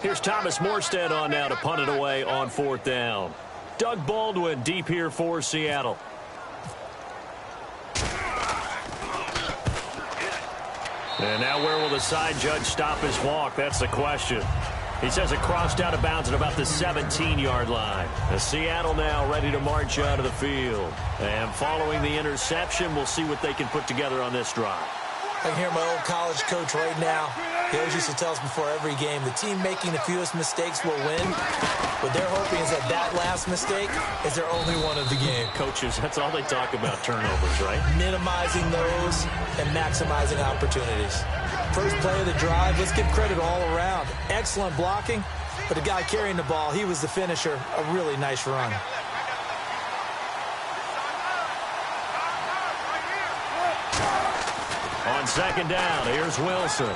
Here's Thomas Morstead on now to punt it away on 4th down. Doug Baldwin deep here for Seattle. And now where will the side judge stop his walk? That's the question. He says it crossed out of bounds at about the 17-yard line. As Seattle now ready to march out of the field. And following the interception, we'll see what they can put together on this drive. I can hear my old college coach right now. He always used to tell us before every game, the team making the fewest mistakes will win. What they're hoping is that that last mistake is their only one of the game. Coaches, that's all they talk about, turnovers, right? Minimizing those and maximizing opportunities. First play of the drive, let's give credit all around. Excellent blocking, but the guy carrying the ball, he was the finisher. A really nice run. On 2nd down, here's Wilson.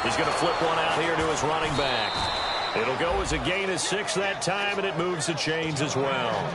He's going to flip one out here to his running back. It'll go as a gain of 6 that time, and it moves the chains as well.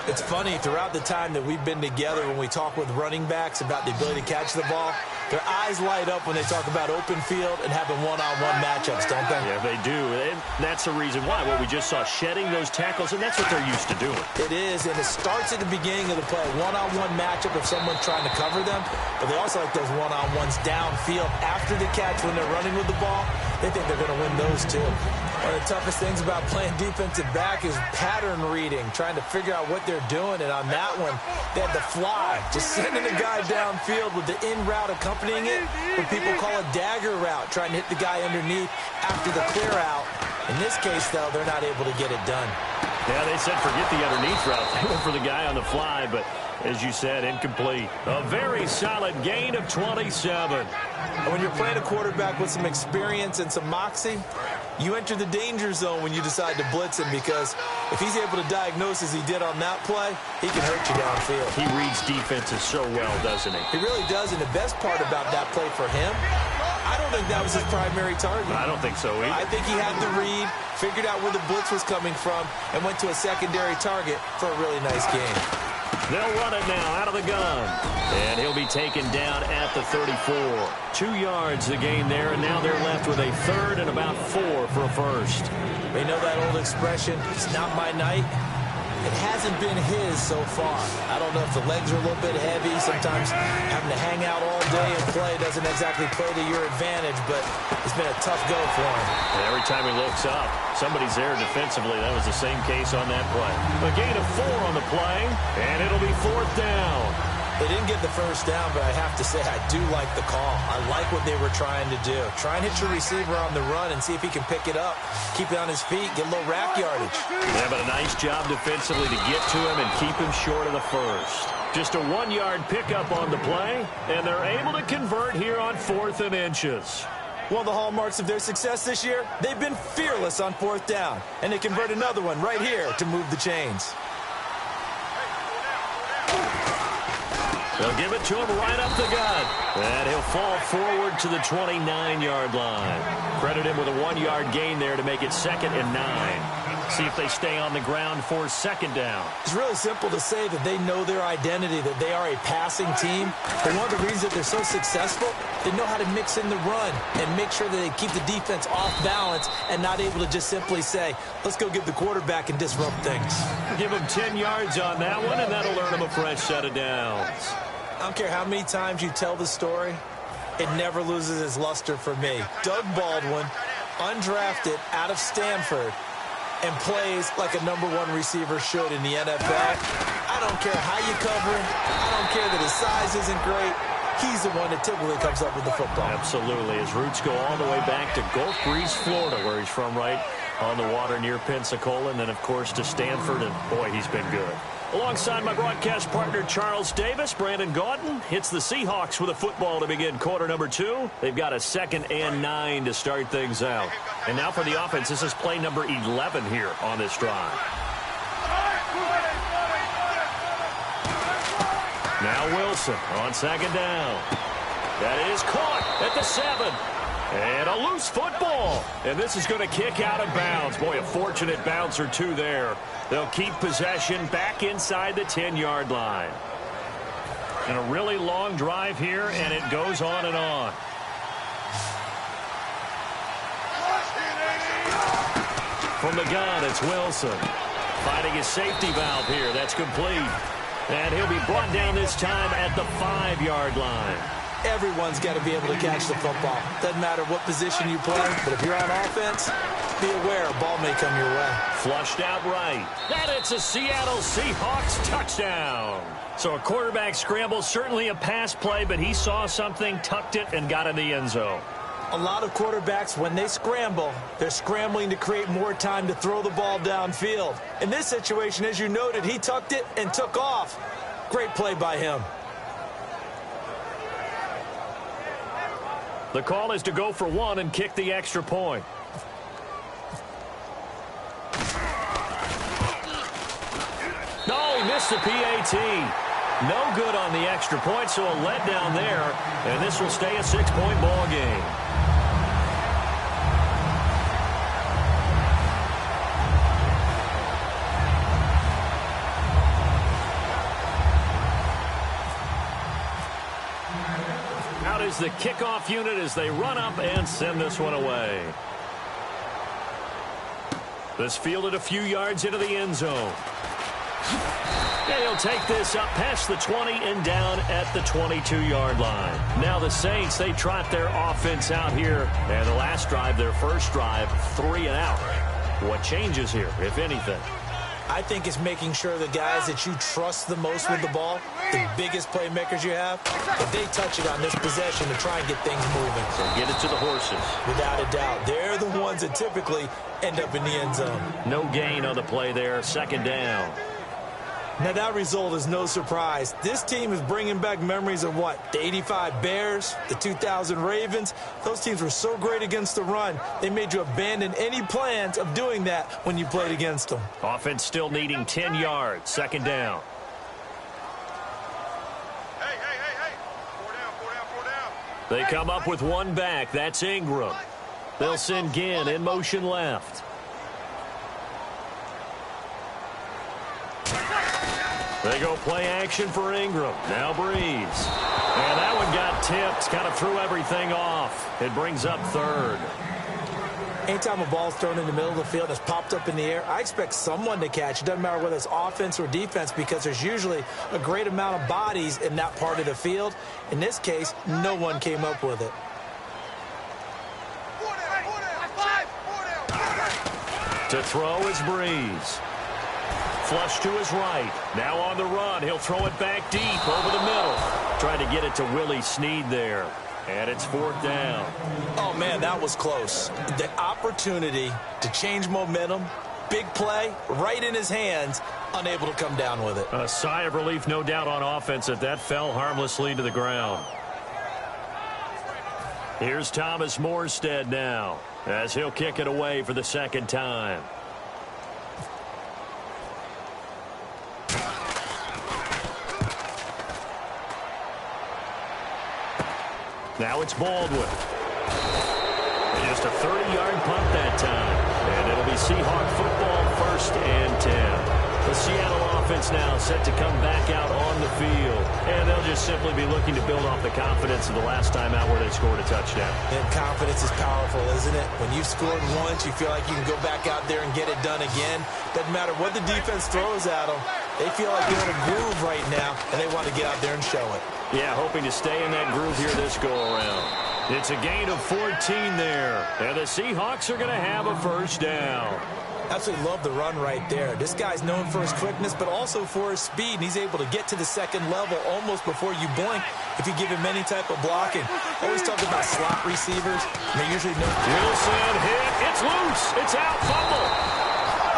It's funny, throughout the time that we've been together, when we talk with running backs about the ability to catch the ball, their eyes light up when they talk about open field and having one-on-one matchups, don't they? Yeah, they do. And that's the reason why. What we just saw, shedding those tackles, and that's what they're used to doing. It is, and it starts at the beginning of the play. One-on-one matchup if someone's trying to cover them, but they also like those one-on-ones downfield after the catch when they're running with the ball. They think they're going to win those, too. One of the toughest things about playing defensive back is pattern reading, trying to figure out what they're doing. And on that one, they had the fly, just sending the guy downfield with the in route accompanying it, what people call a dagger route, trying to hit the guy underneath after the clear out. In this case, though, they're not able to get it done. Yeah, they said forget the underneath route. They went for the guy on the fly, but as you said, incomplete. A very solid gain of 27. And when you're playing a quarterback with some experience and some moxie, you enter the danger zone when you decide to blitz him, because if he's able to diagnose as he did on that play, he can hurt you downfield. He reads defenses so well, doesn't he? He really does, and the best part about that play for him, I don't think that was his primary target. I don't think so either. I think he had the read, figured out where the blitz was coming from, and went to a secondary target for a really nice gain. They'll run it now out of the gun. And he'll be taken down at the 34. 2 yards the gain there, and now they're left with a 3rd and about 4 for a first. They know that old expression, it's not my night. It hasn't been his so far. I don't know if the legs are a little bit heavy. Sometimes having to hang out all day and play doesn't exactly play to your advantage, but it's been a tough go for him. And every time he looks up, somebody's there defensively. That was the same case on that play. A gain of 4 on the play, and it'll be 4th down. They didn't get the first down, but I have to say I do like the call. I like what they were trying to do. Try and hit your receiver on the run and see if he can pick it up, keep it on his feet, get a little rack yardage. Yeah, but a nice job defensively to get to him and keep him short of the first. Just a 1-yard pickup on the play, and they're able to convert here on 4th and inches. One of the hallmarks of their success this year, they've been fearless on 4th down, and they convert another one right here to move the chains. They'll give it to him right up the gut. And he'll fall forward to the 29-yard line. Credit him with a 1-yard gain there to make it 2nd and 9. See if they stay on the ground for 2nd down. It's really simple to say that they know their identity, that they are a passing team. But one of the reasons that they're so successful, they know how to mix in the run and make sure that they keep the defense off balance and not able to just simply say, let's go get the quarterback and disrupt things. Give him 10 yards on that one, and that'll earn him a fresh set of downs. I don't care how many times you tell the story, it never loses its luster for me. Doug Baldwin, undrafted out of Stanford, and plays like a #1 receiver should in the NFL. I don't care how you cover him. I don't care that his size isn't great. He's the one that typically comes up with the football. Absolutely. His roots go all the way back to Gulf Breeze, Florida, where he's from, right on the water near Pensacola, and then, of course, to Stanford, and, boy, he's been good. Alongside my broadcast partner, Charles Davis, Brandon Gaudin hits the Seahawks with a football to begin quarter number 2. They've got a 2nd and 9 to start things out. And now for the offense, this is play number 11 here on this drive. Now Wilson on 2nd down. That is caught at the 7. And a loose football. And this is going to kick out of bounds. Boy, a fortunate bounce or two there. They'll keep possession back inside the 10-yard line. And a really long drive here, and it goes on and on. From the gun, it's Wilson. Finding his safety valve here. That's complete. And he'll be brought down this time at the 5-yard line. Everyone's got to be able to catch the football. Doesn't matter what position you play, but if you're on offense, be aware a ball may come your way. Flushed out right. And it's a Seattle Seahawks touchdown. So a quarterback scramble, certainly a pass play, but he saw something, tucked it, and got in the end zone. A lot of quarterbacks, when they scramble, they're scrambling to create more time to throw the ball downfield. In this situation, as you noted, he tucked it and took off. Great play by him. The call is to go for one and kick the extra point. No, he missed the PAT. No good on the extra point, so a letdown there, and this will stay a 6-point ball game. Out is the kickoff unit as they run up and send this one away. This fielded a few yards into the end zone. And he'll take this up past the 20 and down at the 22-yard line. Now the Saints, they trot their offense out here. And the last drive, their first drive, 3 and out. What changes here, if anything? I think it's making sure the guys that you trust the most with the ball, the biggest playmakers you have, that they touch it on this possession to try and get things moving. So get it to the horses. Without a doubt. They're the ones that typically end up in the end zone. No gain on the play there, 2nd down. Now, that result is no surprise. This team is bringing back memories of what? The 85 Bears, the 2000 Ravens. Those teams were so great against the run, they made you abandon any plans of doing that when you played against them. Offense still needing 10 yards, 2nd down. Hey. 4 down. They come up with one back. That's Ingram. They'll send Ginn in motion left. They go play action for Ingram. Now Breeze. And that one got tipped. Kind of threw everything off. It brings up 3rd. Anytime a ball's thrown in the middle of the field and it's popped up in the air, I expect someone to catch. It doesn't matter whether it's offense or defense because there's usually a great amount of bodies in that part of the field. In this case, no one came up with it. To throw is Breeze. Flush to his right. Now on the run. He'll throw it back deep over the middle. Trying to get it to Willie Snead there. And it's 4th down. Oh, man, that was close. The opportunity to change momentum, big play, right in his hands, unable to come down with it. A sigh of relief, no doubt, on offense that fell harmlessly to the ground. Here's Thomas Morstead now as he'll kick it away for the 2nd time. Now it's Baldwin. And just a 30-yard punt that time. And it'll be Seahawk football, 1st and 10. The Seattle offense now set to come back out on the field. And they'll just simply be looking to build off the confidence of the last time out where they scored a touchdown. And confidence is powerful, isn't it? When you've scored once, you feel like you can go back out there and get it done again. Doesn't matter what the defense throws at them. They feel like they're in a groove right now, and they want to get out there and show it. Yeah, hoping to stay in that groove here this go-around. It's a gain of 14 there, and the Seahawks are going to have a 1st down. Absolutely love the run right there. This guy's known for his quickness, but also for his speed, and he's able to get to the 2nd level almost before you blink if you give him any type of blocking. Always talk about slot receivers, and they usually know. Wilson hit. It's loose. It's out. Fumble.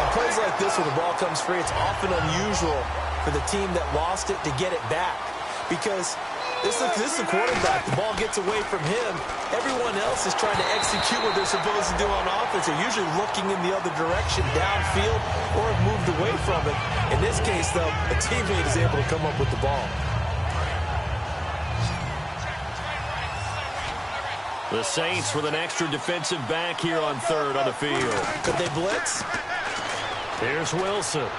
On plays like this where the ball comes free, it's often unusual for the team that lost it to get it back. Because this is a quarterback. The ball gets away from him. Everyone else is trying to execute what they're supposed to do on offense. They're usually looking in the other direction, downfield, or have moved away from it. In this case, though, a teammate is able to come up with the ball. The Saints with an extra defensive back here on 3rd on the field. Could they blitz? Here's Wilson.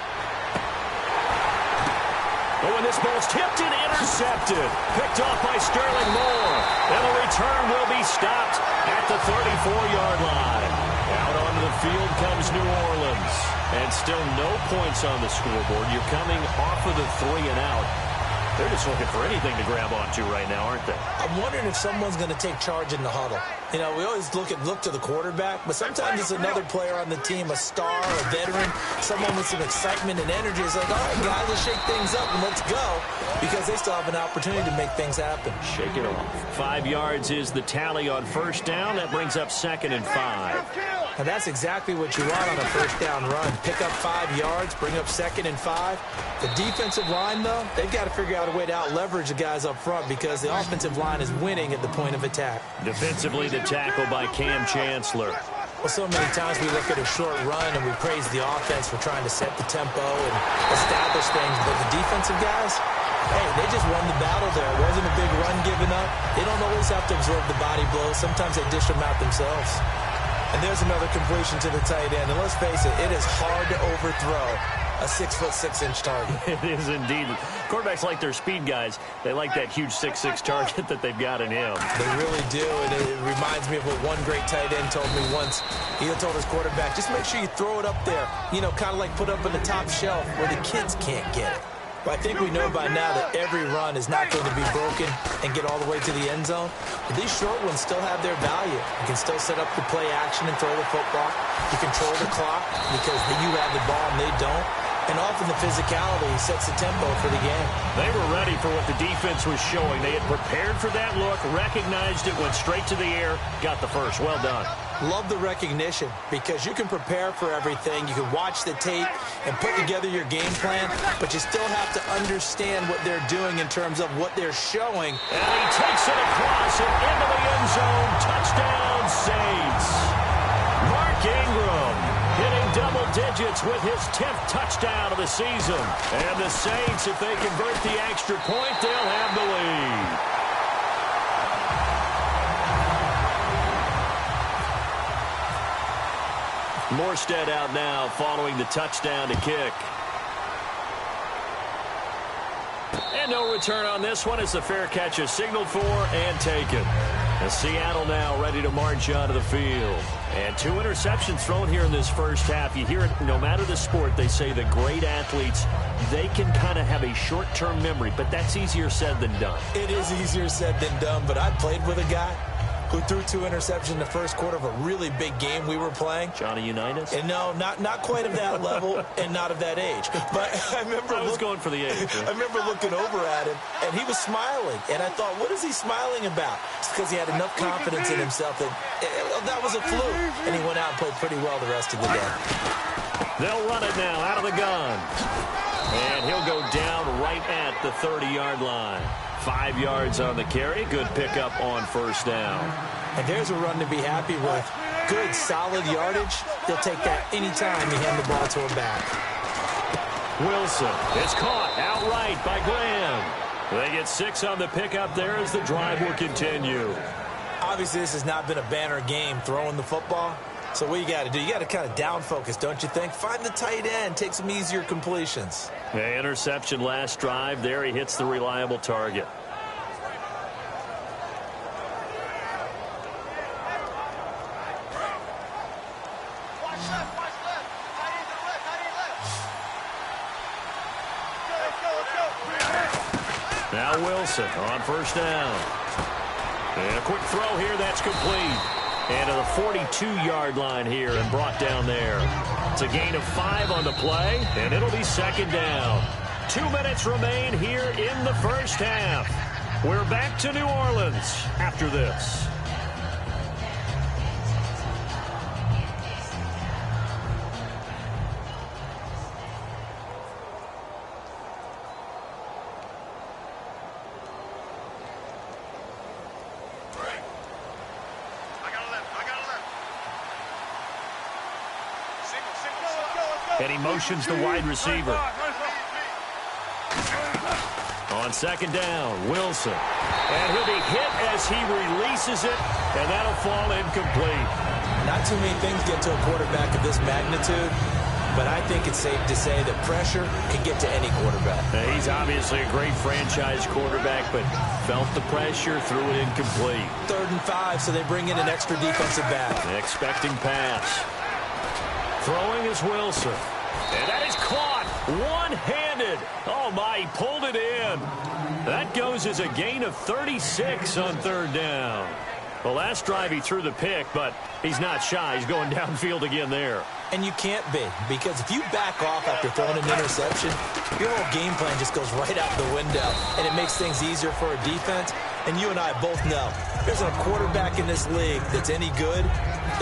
Oh, and this ball's tipped and intercepted. Picked off by Sterling Moore. And the return will be stopped at the 34-yard line. Out onto the field comes New Orleans. And still no points on the scoreboard. You're coming off of the 3 and out. They're just looking for anything to grab onto right now, aren't they? I'm wondering if someone's going to take charge in the huddle. You know, we always look to the quarterback, but sometimes it's another player on the team, a star, a veteran, someone with some excitement and energy. It's like, all right, guys, let's shake things up and let's go, because they still have an opportunity to make things happen. Shake it off. 5 yards is the tally on first down. That brings up 2nd and 5. And that's exactly what you want on a first down run. Pick up 5 yards, bring up 2nd and 5. The defensive line, though, they've got to figure out a way to out-leverage the guys up front because the offensive line is winning at the point of attack. Defensively, the tackle by Cam Chancellor. Well, so many times we look at a short run and we praise the offense for trying to set the tempo and establish things, but the defensive guys, hey, they just won the battle there. It wasn't a big run given up. They don't always have to absorb the body blows. Sometimes they dish them out themselves. And there's another completion to the tight end. And let's face it, it is hard to overthrow a 6'6" target. It is indeed. Quarterbacks like their speed guys. They like that huge 6'6" target that they've got in him. They really do, and it reminds me of what one great tight end told me once. He told his quarterback, just make sure you throw it up there, you know, kind of like put up on the top shelf where the kids can't get it. But I think we know by now that every run is not going to be broken and get all the way to the end zone. But these short ones still have their value. You can still set up the play action and throw the football. You control the clock because you have the ball and they don't. And often the physicality sets the tempo for the game. They were ready for what the defense was showing. They had prepared for that look, recognized it, went straight to the air, got the first. Well done. Love the recognition because you can prepare for everything. You can watch the tape and put together your game plan, but you still have to understand what they're doing in terms of what they're showing. And he takes it across and into the end zone. Touchdown, Saints. Mark Ingram hitting double digits with his 10th touchdown of the season. And the Saints, if they convert the extra point, they'll have the lead. Morstead out now following the touchdown to kick. And no return on this one as the fair catch is signaled for and taken. And Seattle now ready to march onto the field. And 2 interceptions thrown here in this first half. You hear it, no matter the sport, they say the great athletes, they can kind of have a short-term memory, but that's easier said than done. It is easier said than done, but I played with a guy who threw 2 interceptions in the first quarter of a really big game we were playing. Johnny Unitas? And no, not quite of that level and not of that age. But I was going for the age. Right? I remember looking over at him, and he was smiling. And I thought, what is he smiling about? It's because he had enough confidence in himself that that was a fluke. And he went out and played pretty well the rest of the day. They'll run it now out of the gun. And he'll go down right at the 30-yard line. 5 yards on the carry. Good pickup on first down. And there's a run to be happy with. Good, solid yardage. They'll take that anytime you hand the ball to him back. Wilson is caught outright by Graham. They get 6 on the pickup there as the drive will continue. Obviously, this has not been a banner game throwing the football. So what you got to do, you got to kind of down focus, don't you think? Find the tight end, take some easier completions. The interception last drive there. He hits the reliable target. Now Wilson on first down. And a quick throw here, that's complete. And to the 42-yard line here and brought down there. It's a gain of 5 on the play, and it'll be second down. 2 minutes remain here in the first half. We're back to New Orleans after this. And he motions the wide receiver. On second down, Wilson. And he'll be hit as he releases it, and that'll fall incomplete. Not too many things get to a quarterback of this magnitude, but I think it's safe to say that pressure can get to any quarterback. He's obviously a great franchise quarterback, but felt the pressure, threw it incomplete. 3rd and 5, so they bring in an extra defensive back. Expecting pass. Throwing is Wilson. And that is caught one-handed. Oh, my, he pulled it in. That goes as a gain of 36 on third down. Well, last drive he threw the pick, but he's not shy. He's going downfield again there. And you can't be, because if you back off after throwing an interception, your whole game plan just goes right out the window, and it makes things easier for a defense. And you and I both know there's a quarterback in this league that's any good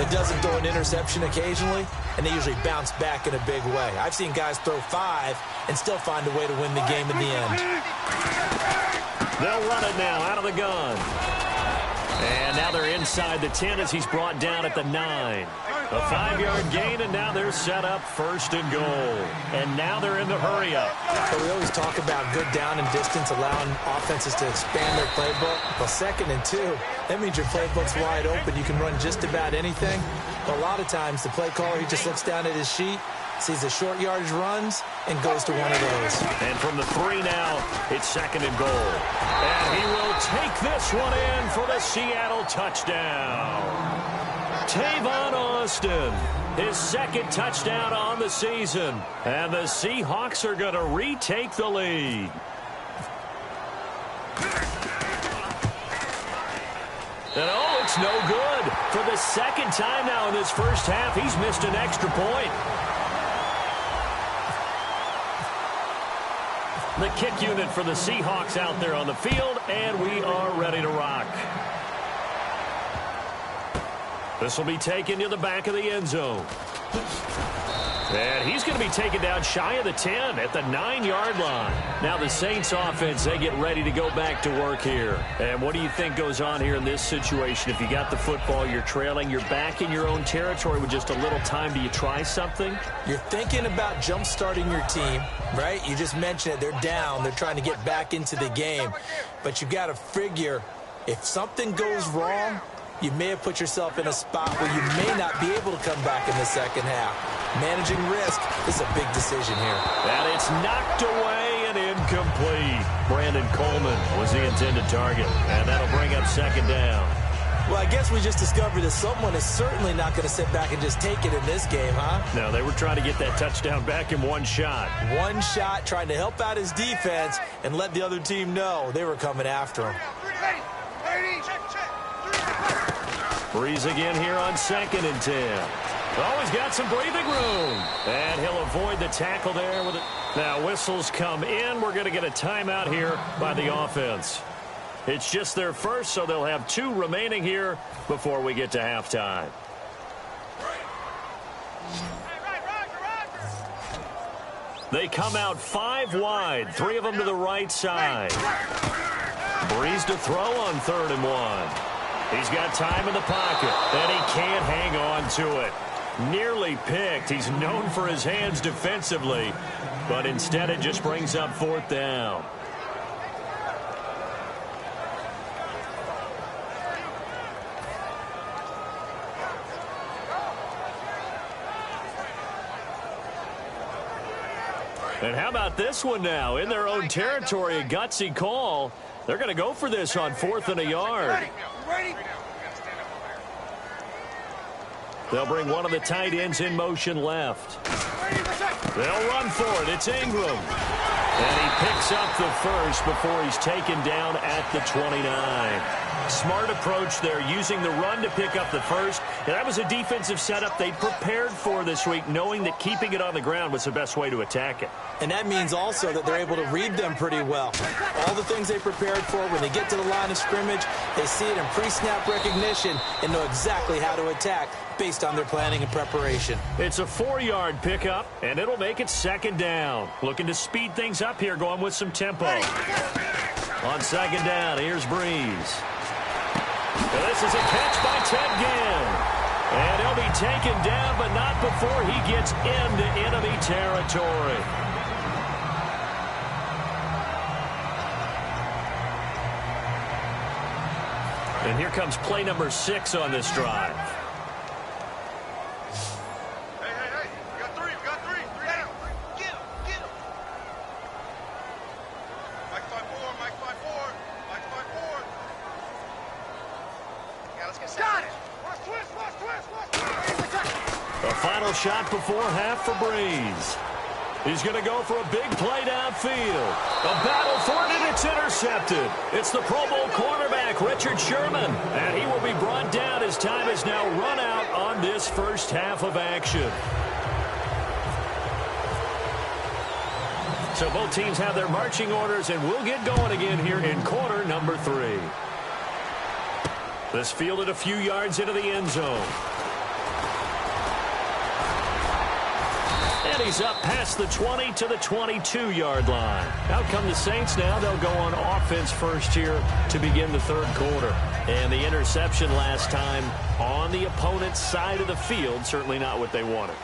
that doesn't throw an interception occasionally, and they usually bounce back in a big way. I've seen guys throw 5 and still find a way to win the game in the end. They'll run it now out of the gun. And now they're inside the 10 as he's brought down at the 9. A 5-yard gain, and now they're set up first and goal. And now they're in the hurry-up. So we always talk about good down and distance, allowing offenses to expand their playbook. Well, 2nd and 2, that means your playbook's wide open. You can run just about anything. But a lot of times, the play caller, he just looks down at his sheet, sees the short yardage runs, and goes to one of those. And from the 3 now, it's 2nd and goal. And he will take this one in for the Seattle touchdown. Tavon Austin, his 2nd touchdown on the season. And the Seahawks are going to retake the lead. And oh, it's no good. For the 2nd time now in this first half, he's missed an extra point. The kick unit for the Seahawks out there on the field, and we are ready to rock. This will be taken to the back of the end zone. And he's going to be taken down shy of the 10 at the 9-yard line. Now the Saints offense, they get ready to go back to work here. And what do you think goes on here in this situation? If you got the football, you're trailing, you're back in your own territory with just a little time. Do you try something? You're thinking about jump-starting your team, right? You just mentioned it. They're down. They're trying to get back into the game. But you got to figure if something goes wrong, you may have put yourself in a spot where you may not be able to come back in the second half. Managing risk is a big decision here. And it's knocked away and incomplete. Brandon Coleman was the intended target, and that'll bring up 2nd down. Well, I guess we just discovered that someone is certainly not going to sit back and just take it in this game, huh? No, they were trying to get that touchdown back in one shot. One shot, trying to help out his defense and let the other team know they were coming after him. Breeze again here on 2nd and 10. Oh, he's got some breathing room. And he'll avoid the tackle there with it. Now whistles come in. We're going to get a timeout here by the offense. It's just their first, so they'll have 2 remaining here before we get to halftime. They come out 5 wide, 3 of them to the right side. Breeze to throw on 3rd and 1. He's got time in the pocket, and he can't hang on to it. Nearly picked. He's known for his hands defensively, but instead it just brings up 4th down. And how about this one now? In their own territory, a gutsy call. They're going to go for this on 4th and a yard. They'll bring one of the tight ends in motion left. They'll run for it. It's Ingram. And he picks up the first before he's taken down at the 29. Smart approach there, using the run to pick up the first. And that was a defensive setup they'd prepared for this week, knowing that keeping it on the ground was the best way to attack it. And that means also that they're able to read them pretty well. All the things they prepared for, when they get to the line of scrimmage, they see it in pre-snap recognition and know exactly how to attack based on their planning and preparation. It's a 4-yard pickup, and it'll make it 2nd down. Looking to speed things up here, going with some tempo. On 2nd down, here's Breeze. And this is a catch by Ted Ginn. And he'll be taken down, but not before he gets into enemy territory. And here comes play number 6 on this drive. Hey, we got 3, 3 down. Get him. Mike 5-4, Mike 5-4, Mike 5-4. Yeah, let's get set. Got it. Watch twist. A final final shot before half for Breeze. He's going to go for a big play downfield. A battle for it, and it's intercepted. It's the Pro Bowl cornerback, Richard Sherman. And he will be brought down as time has now run out on this first half of action. So both teams have their marching orders, and we'll get going again here in quarter number 3. This fielded a few yards into the end zone. And he's up past the 20 to the 22-yard line. Out come the Saints now. They'll go on offense first here to begin the third quarter. And the interception last time on the opponent's side of the field, certainly not what they wanted.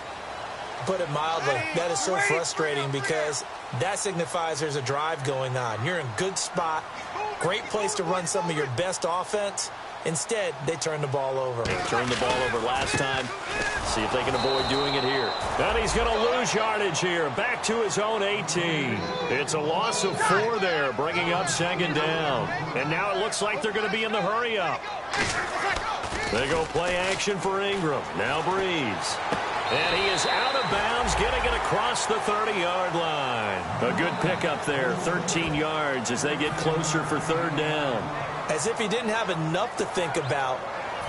Put it mildly, that is so frustrating because that signifies there's a drive going on. You're in good spot, great place to run some of your best offense. Instead, they turn the ball over. They turned the ball over last time. See if they can avoid doing it here. And he's going to lose yardage here. Back to his own 18. It's a loss of 4 there, bringing up second down. And now it looks like they're going to be in the hurry-up. They go play action for Ingram. Now Breeze. And he is out of bounds, getting it across the 30-yard line. A good pickup there, 13 yards as they get closer for third down. As if he didn't have enough to think about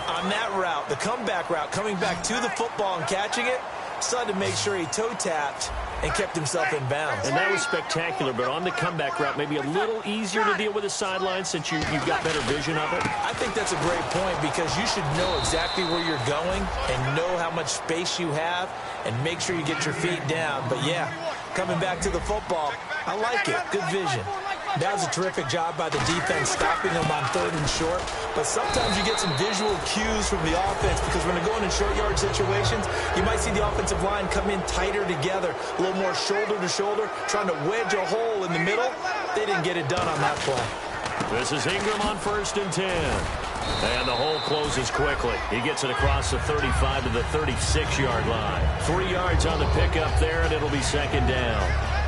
on that route, the comeback route, coming back to the football and catching it, decided to make sure he toe-tapped and kept himself in bounds. And that was spectacular, but on the comeback route, maybe a little easier to deal with the sideline since you've got better vision of it. I think that's a great point because you should know exactly where you're going and know how much space you have and make sure you get your feet down. But, yeah, coming back to the football, I like it. Good vision. That was a terrific job by the defense stopping them on 3rd and short. But sometimes you get some visual cues from the offense because when they're going in short yard situations, you might see the offensive line come in tighter together, a little more shoulder to shoulder, trying to wedge a hole in the middle. They didn't get it done on that play. This is Ingram on 1st and 10. And the hole closes quickly. He gets it across the 35 to the 36-yard line. 3 yards on the pickup there, and it'll be second down.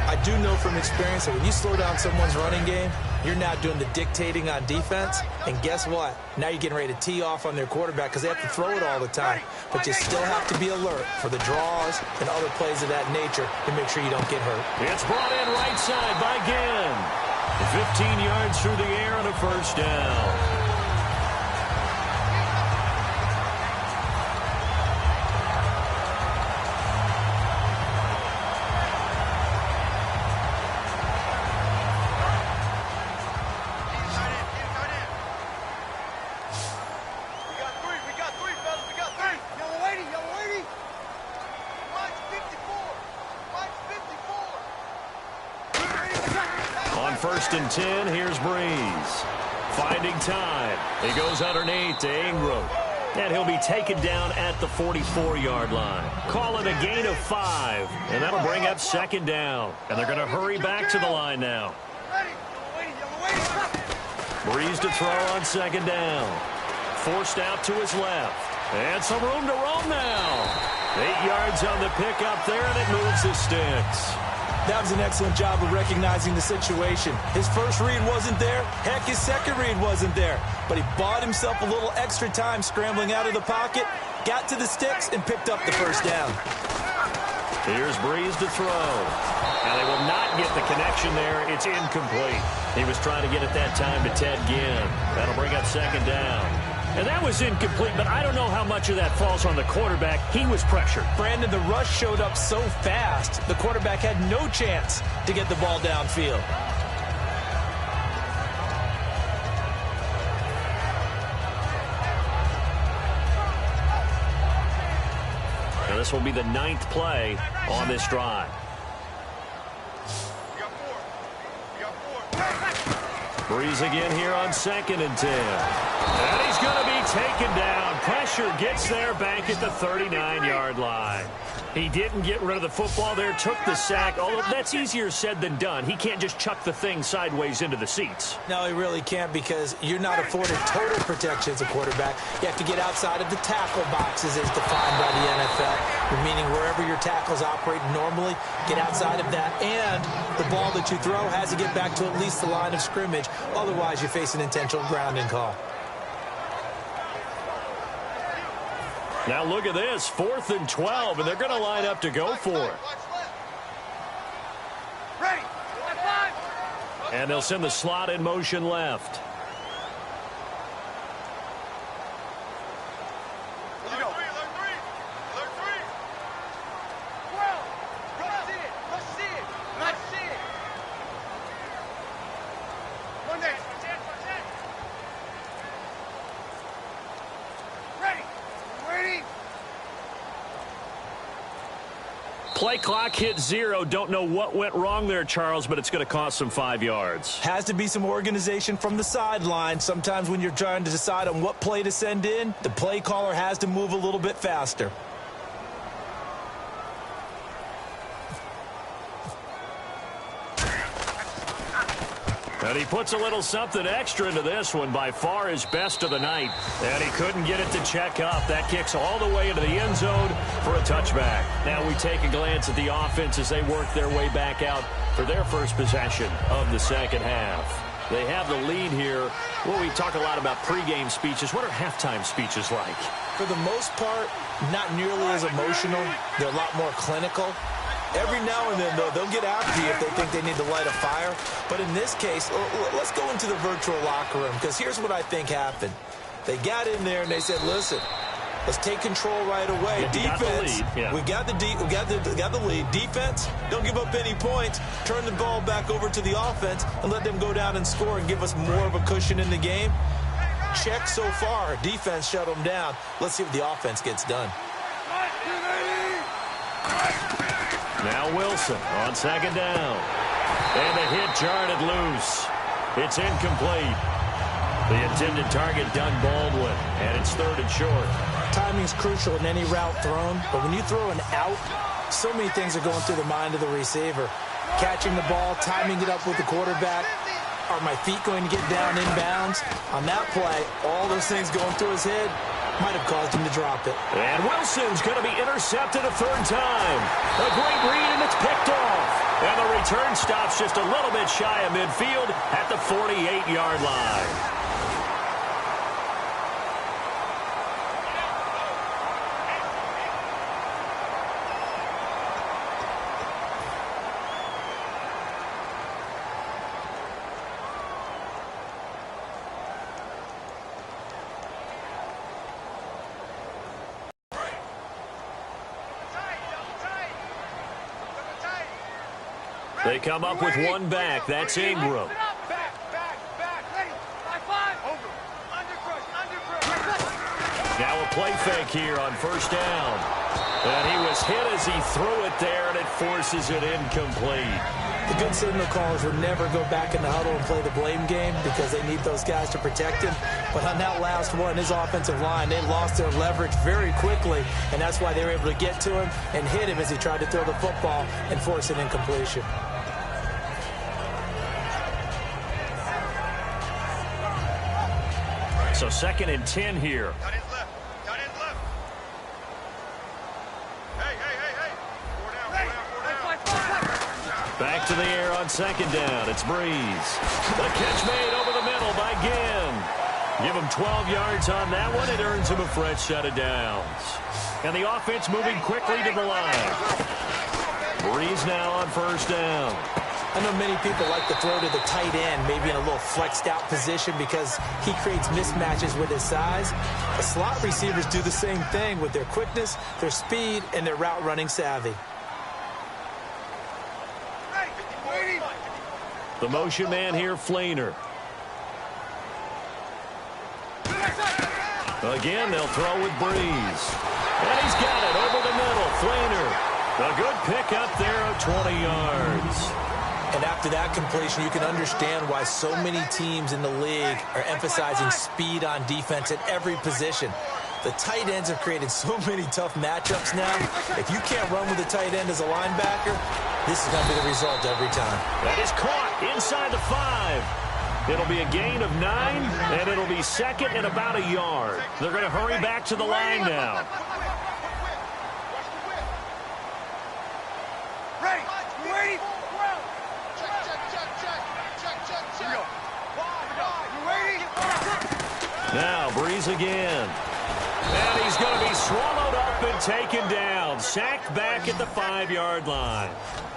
I do know from experience that when you slow down someone's running game, you're now doing the dictating on defense. And guess what? Now you're getting ready to tee off on their quarterback because they have to throw it all the time. But you still have to be alert for the draws and other plays of that nature to make sure you don't get hurt. It's brought in right side by Ginn. 15 yards through the air and a first down. First and 10, here's Breeze. Finding time. He goes underneath to Ingram. And he'll be taken down at the 44-yard line. Calling a gain of 5. And that'll bring up second down. And they're going to hurry back to the line now. Breeze to throw on second down. Forced out to his left. And some room to roam now. 8 yards on the pickup there, and it moves the sticks. That was an excellent job of recognizing the situation. His first read wasn't there. Heck, his second read wasn't there. But he bought himself a little extra time scrambling out of the pocket, got to the sticks, and picked up the first down. Here's Breeze to throw. Now they will not get the connection there. It's incomplete. He was trying to get it that time to Ted Ginn. That'll bring up second down. And that was incomplete, but I don't know how much of that falls on the quarterback. He was pressured. Brandon, the rush showed up so fast, the quarterback had no chance to get the ball downfield. Now this will be the 9th play on this drive. Breeze again here on 2nd and 10. And he's going to be taken down. Pressure gets there back at the 39-yard line. He didn't get rid of the football there, took the sack, although that's easier said than done. He can't just chuck the thing sideways into the seats. No, he really can't because you're not afforded total protection as a quarterback. You have to get outside of the tackle boxes as defined by the NFL, meaning wherever your tackles operate normally, get outside of that. And the ball that you throw has to get back to at least the line of scrimmage. Otherwise, you face an intentional grounding call. Now look at this, 4th and 12, and they're going to line up to go for it. And they'll send the slot in motion left. Play clock hit 0. Don't know what went wrong there, Charles, but it's going to cost them 5 yards. Has to be some organization from the sideline. Sometimes when you're trying to decide on what play to send in, the play caller has to move a little bit faster. And he puts a little something extra into this one, by far his best of the night. And he couldn't get it to check up. That kicks all the way into the end zone for a touchback. Now we take a glance at the offense as they work their way back out for their first possession of the second half. They have the lead here. Well, we talk a lot about pregame speeches. What are halftime speeches like? For the most part, not nearly as emotional. They're a lot more clinical. Every now and then, though, they'll get after you if they think they need to light a fire. But in this case, let's go into the virtual locker room, because here's what I think happened. They got in there and they said, listen, let's take control right away. Defense, we got the lead. Defense, don't give up any points. Turn the ball back over to the offense and let them go down and score and give us more of a cushion in the game. Check so far. Defense shut them down. Let's see what the offense gets done. Now Wilson on second down. And the hit jarred it loose. It's incomplete. The intended target, Doug Baldwin, and it's 3rd and short. Timing's crucial in any route thrown, but when you throw an out, so many things are going through the mind of the receiver. Catching the ball, timing it up with the quarterback. Are my feet going to get down inbounds? On that play, all those things going through his head might have caused him to drop it. And Wilson's going to be intercepted a 3rd time. A great read, and it's picked off. And the return stops just a little bit shy of midfield at the 48-yard line. They come up with one back. That's Ingram. Now a play fake here on 1st down. And he was hit as he threw it there, and it forces it incomplete. The good signal callers would never go back in the huddle and play the blame game because they need those guys to protect him. But on that last one, his offensive line, they lost their leverage very quickly, and that's why they were able to get to him and hit him as he tried to throw the football and force an incompletion. So 2nd and 10 here. Tight end left. Tight end left. Hey. 4 down. Back to the air on 2nd down. It's Breeze. The catch made over the middle by Ginn. Give him 12 yards on that one. It earns him a fresh set of downs. And the offense moving quickly to the line. Breeze now on 1st down. I know many people like to throw to the tight end, maybe in a little flexed out position because he creates mismatches with his size. The slot receivers do the same thing with their quickness, their speed, and their route running savvy. The motion man here, Flainer. Again, they'll throw with Breeze. And he's got it over the middle. Flainer. A good pick up there of 20 yards. And after that completion, you can understand why so many teams in the league are emphasizing speed on defense at every position. The tight ends have created so many tough matchups now. If you can't run with a tight end as a linebacker, this is going to be the result every time. That is caught inside the 5. It'll be a gain of 9, and it'll be 2nd and about a yard. They're going to hurry back to the line now. Now Breeze again. And he's going to be swallowed taken down. Sacked back at the 5-yard line.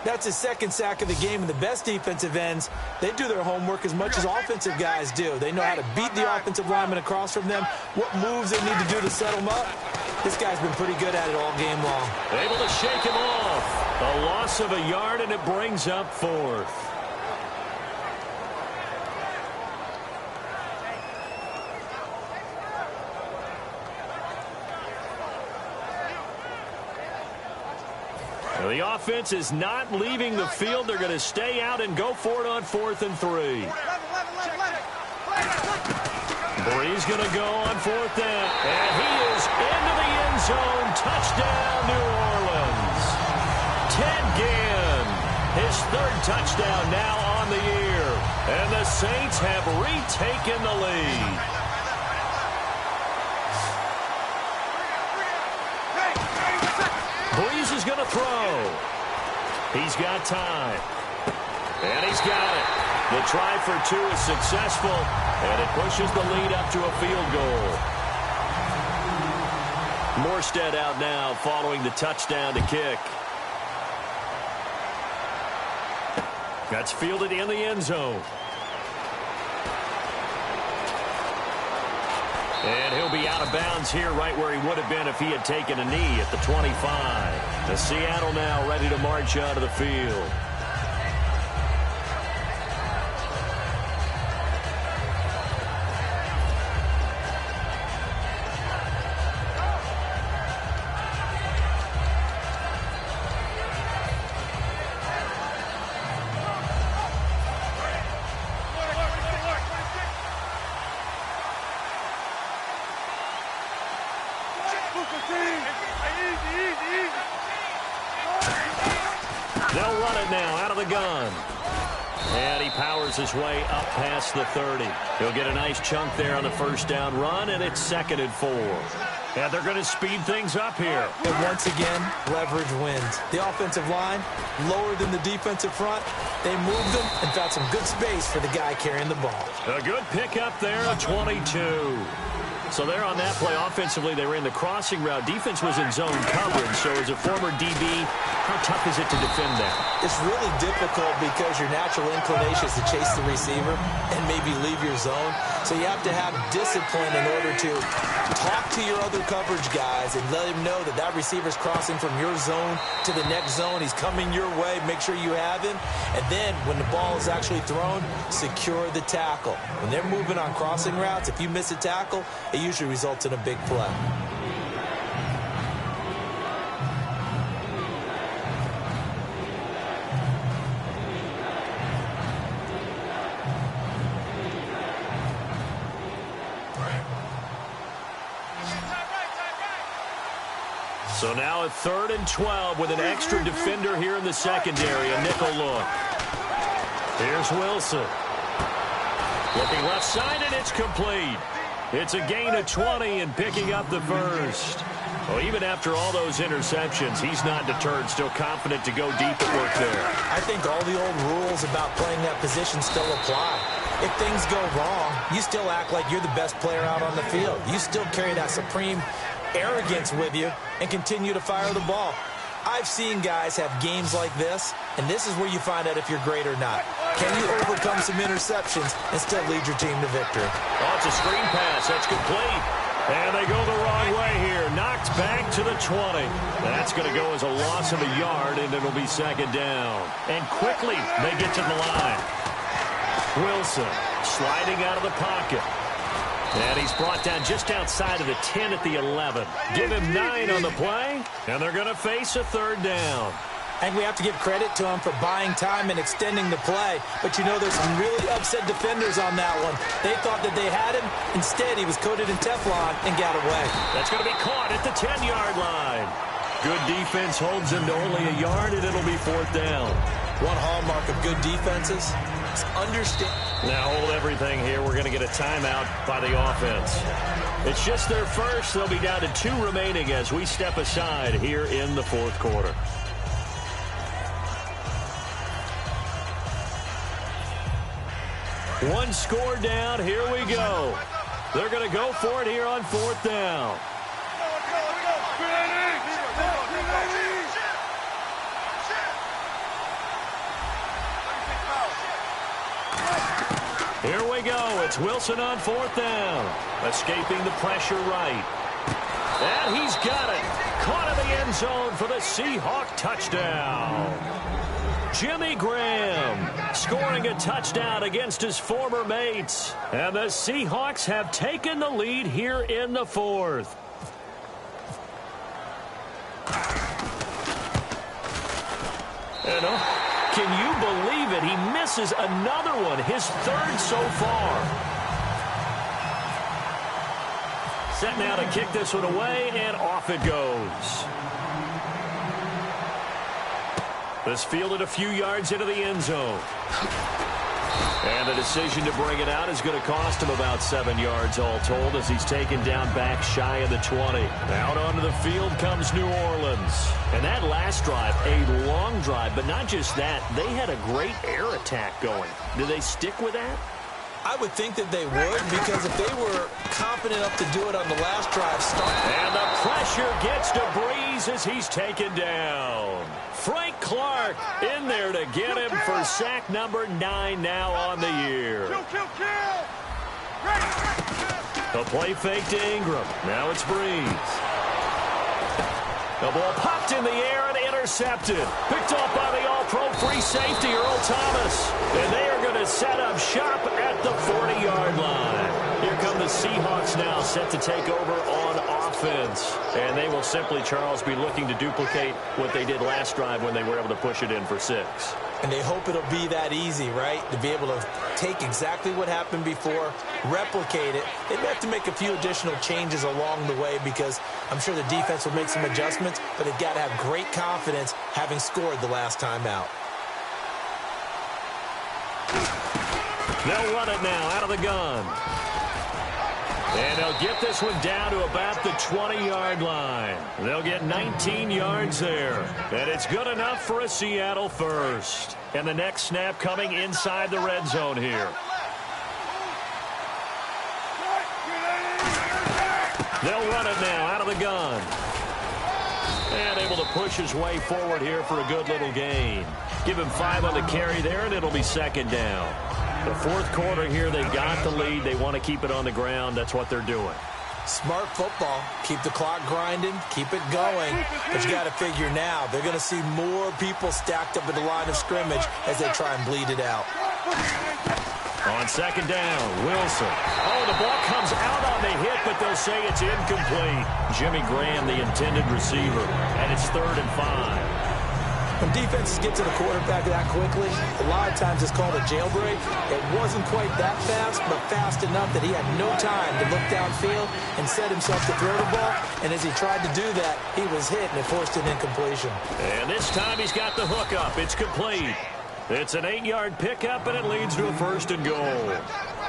That's his second sack of the game, and the best defensive ends, they do their homework as much as offensive guys do. They know how to beat the offensive lineman across from them, what moves they need to do to set them up. This guy's been pretty good at it all game long. Able to shake him off. A loss of a yard, and it brings up 4th. The offense is not leaving the field. They're going to stay out and go for it on 4th and 3. Bree's going to go on 4th down. And he is into the end zone. Touchdown, New Orleans. Ted Ginn, his 3rd touchdown now on the year. And the Saints have retaken the lead. Breeze is going to throw. He's got time. And he's got it. The try for 2 is successful, and it pushes the lead up to a field goal. Morstead out now following the touchdown to kick. That's fielded in the end zone. And he'll be out of bounds here right where he would have been if he had taken a knee at the 25. The Seattle now ready to march out of the field. They'll run it now out of the gun. And he powers his way up past the 30. He'll get a nice chunk there on the 1st down run, and it's 2nd and 4. And they're going to speed things up here. And once again, leverage wins. The offensive line, lower than the defensive front. They moved them and got some good space for the guy carrying the ball. A good pickup there, a 22. So there on that play, offensively, they ran the crossing route. Defense was in zone coverage. So as a former DB, how tough is it to defend that? It's really difficult because your natural inclination is to chase the receiver and maybe leave your zone. So you have to have discipline in order to talk to your other coverage guys and let him know that that receiver's crossing from your zone to the next zone. He's coming your way. Make sure you have him. And then when the ball is actually thrown, secure the tackle. When they're moving on crossing routes, if you miss a tackle, it usually results in a big play. So now a 3rd and 12 with an extra defender here in the secondary, a nickel look. Here's Wilson. Looking left side, and it's complete. It's a gain of 20 and picking up the 1st. Well, even after all those interceptions, he's not deterred, still confident to go deep at work there. I think all the old rules about playing that position still apply. If things go wrong, you still act like you're the best player out on the field. You still carry that supreme arrogance with you and continue to fire the ball. I've seen guys have games like this, and this is where you find out if you're great or not. Can you overcome some interceptions and still lead your team to victory? Oh, it's a screen pass. That's complete. And they go the wrong way here. Knocked back to the 20. That's going to go as a loss of a yard, and it'll be 2nd down. And quickly, they get to the line. Wilson sliding out of the pocket. And he's brought down just outside of the 10 at the 11. Give him 9 on the play, and they're going to face a 3rd down. And we have to give credit to him for buying time and extending the play. But, you know, there's some really upset defenders on that one. They thought that they had him. Instead, he was coated in Teflon and got away. That's going to be caught at the 10-yard line. Good defense holds him to only a yard, and it'll be 4th down. One hallmark of good defenses is understand. Now hold everything here. We're going to get a timeout by the offense. It's just their first. They'll be down to 2 remaining as we step aside here in the 4th quarter. One score down. Here we go. They're going to go for it here on 4th down. Let's go. It's Wilson on 4th down. Escaping the pressure right. And he's got it. Caught in the end zone for the Seahawk touchdown. Jimmy Graham scoring a touchdown against his former mates. And the Seahawks have taken the lead here in the 4th. And can you believe it? He misses another one, his 3rd so far. Set now to kick this one away, and off it goes. This fielded a few yards into the end zone. And the decision to bring it out is going to cost him about 7 yards all told as he's taken down back shy of the 20. Out onto the field comes New Orleans. And that last drive, a long drive, but not just that, they had a great air attack going. Do they stick with that? I would think that they would, because if they were confident enough to do it on the last drive, and the pressure gets to Breeze as he's taken down. Frank Clark in there to get him for sack number 9 now on the year. The play fake to Ingram. Now it's Breeze. The ball popped in the air and intercepted. Picked off by the all-pro free safety, Earl Thomas. And they are going to set up shop at the 40-yard line. Here come the Seahawks now, set to take over on offense. And they will simply, Charles, be looking to duplicate what they did last drive when they were able to push it in for 6. And they hope it'll be that easy, right? To be able to take exactly what happened before, replicate it. They may have to make a few additional changes along the way because I'm sure the defense will make some adjustments, but they've got to have great confidence having scored the last time out. They'll run it now out of the gun. And they'll get this one down to about the 20-yard line. They'll get 19 yards there. And it's good enough for a Seattle first. And the next snap coming inside the red zone here. They'll run it now out of the gun. And able to push his way forward here for a good little gain. Give him 5 on the carry there, and it'll be 2nd down. The 4th quarter here, they got the lead. They want to keep it on the ground. That's what they're doing. Smart football. Keep the clock grinding. Keep it going. But you got to figure now, they're going to see more people stacked up at the line of scrimmage as they try and bleed it out. On 2nd down, Wilson. Oh, the ball comes out on the hit, but they'll say it's incomplete. Jimmy Graham, the intended receiver, and it's 3rd and 5. When defenses get to the quarterback that quickly, a lot of times it's called a jailbreak. It wasn't quite that fast, but fast enough that he had no time to look downfield and set himself to throw the ball. And as he tried to do that, he was hit, and it forced an incompletion. And this time he's got the hook up. It's complete. It's an 8-yard pickup, and it leads to a 1st and goal.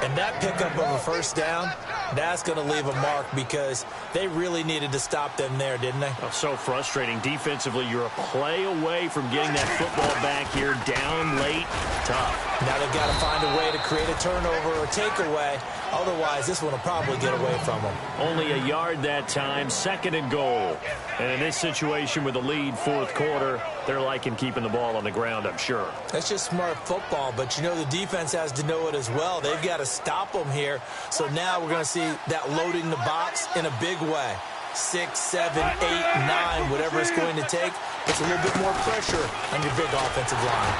And that pickup of a 1st down, that's going to leave a mark because they really needed to stop them there, didn't they? Oh, so frustrating. Defensively, you're a play away from getting that football back here down late. Tough. Now they've got to find a way to create a turnover or takeaway. Otherwise, this one will probably get away from them. Only a yard that time, 2nd and goal. And in this situation with the lead, 4th quarter, they're liking keeping the ball on the ground, I'm sure. That's just smart football, but you know the defense has to know it as well. They've got to stop them here. So now we're going to see that loading the box in a big way. 6, 7, 8, 9, whatever it's going to take. It's a little bit more pressure on your big offensive line.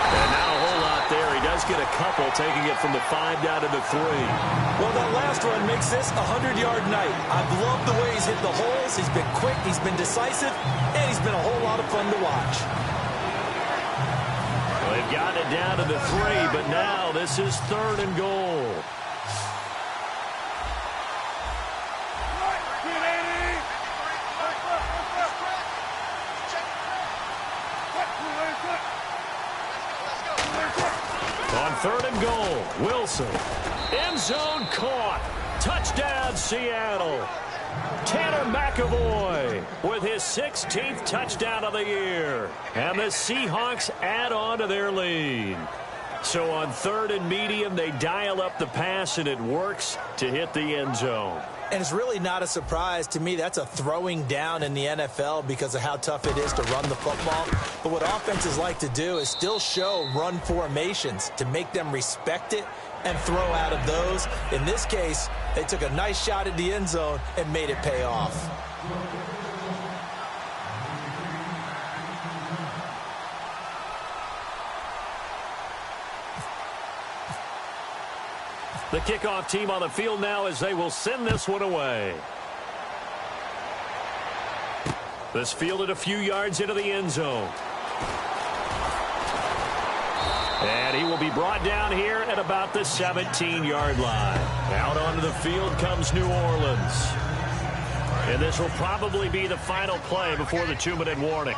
And not a whole lot there. He does get a couple, taking it from the 5 down to the 3. Well, that last run makes this a 100-yard night. I've loved the way he's hit the holes. He's been quick, he's been decisive, and he's been a whole lot of fun to watch. Well, they've gotten it down to the 3, but now this is 3rd and goal. On 3rd and goal, Wilson. End zone caught. Touchdown, Seattle. Tanner McAvoy with his 16th touchdown of the year. And the Seahawks add on to their lead. So on 3rd and medium, they dial up the pass, and it works to hit the end zone. And it's really not a surprise to me. That's a throwing down in the NFL because of how tough it is to run the football. But what offenses like to do is still show run formations to make them respect it and throw out of those. In this case, they took a nice shot at the end zone and made it pay off. The kickoff team on the field now as they will send this one away. This fielded a few yards into the end zone. And he will be brought down here at about the 17-yard line. Out onto the field comes New Orleans. And this will probably be the final play before the 2-minute warning.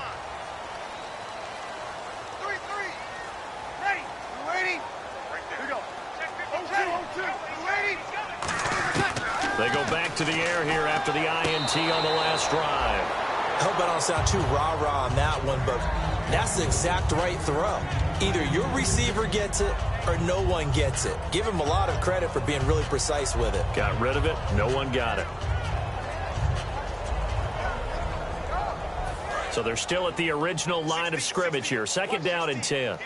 They go back to the air here after the INT on the last drive. I hope I don't sound too rah-rah on that one, but that's the exact right throw. Either your receiver gets it or no one gets it. Give him a lot of credit for being really precise with it. Got rid of it. No one got it. So they're still at the original line of scrimmage here. 2nd down and 10.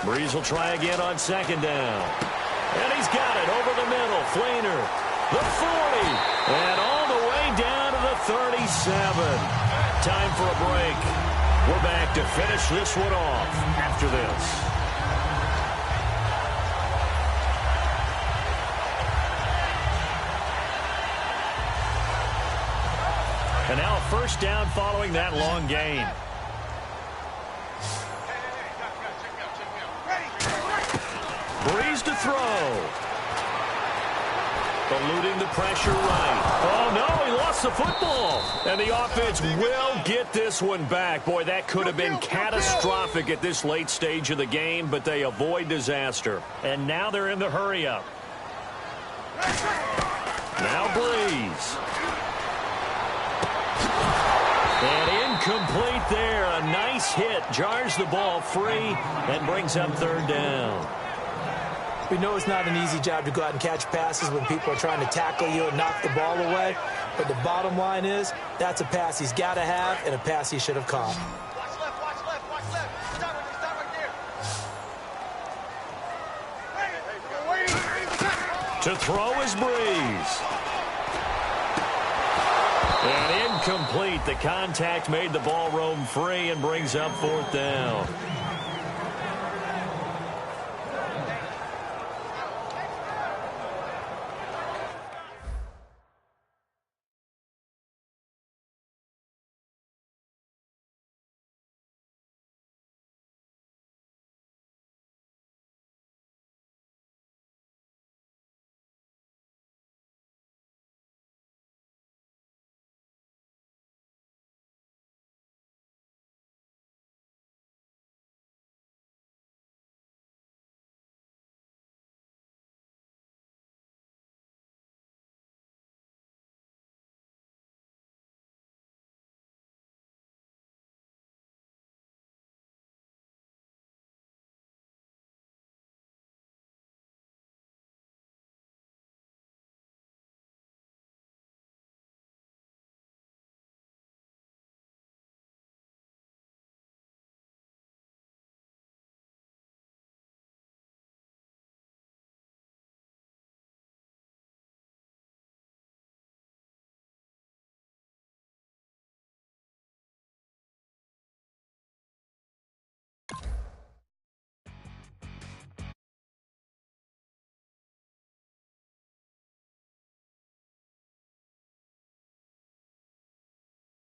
Breeze will try again on 2nd down. And he's got it over the middle. Flainer, the 40, and all the way down to the 37. Time for a break. We're back to finish this one off after this. And now a 1st down following that long gain. Breeze to throw. Eluding the pressure right. Oh, no, he lost the football. And the offense will get this one back. Boy, that could have been catastrophic at this late stage of the game, but they avoid disaster. And now they're in the hurry-up. Now Breeze. And incomplete there. A nice hit. Jars the ball free and brings up 3rd down. We know it's not an easy job to go out and catch passes when people are trying to tackle you and knock the ball away. But the bottom line is, that's a pass he's got to have and a pass he should have caught. Watch left, watch left, watch left. Stop right there. To throw is Breeze. And incomplete. The contact made the ball roam free and brings up 4th down.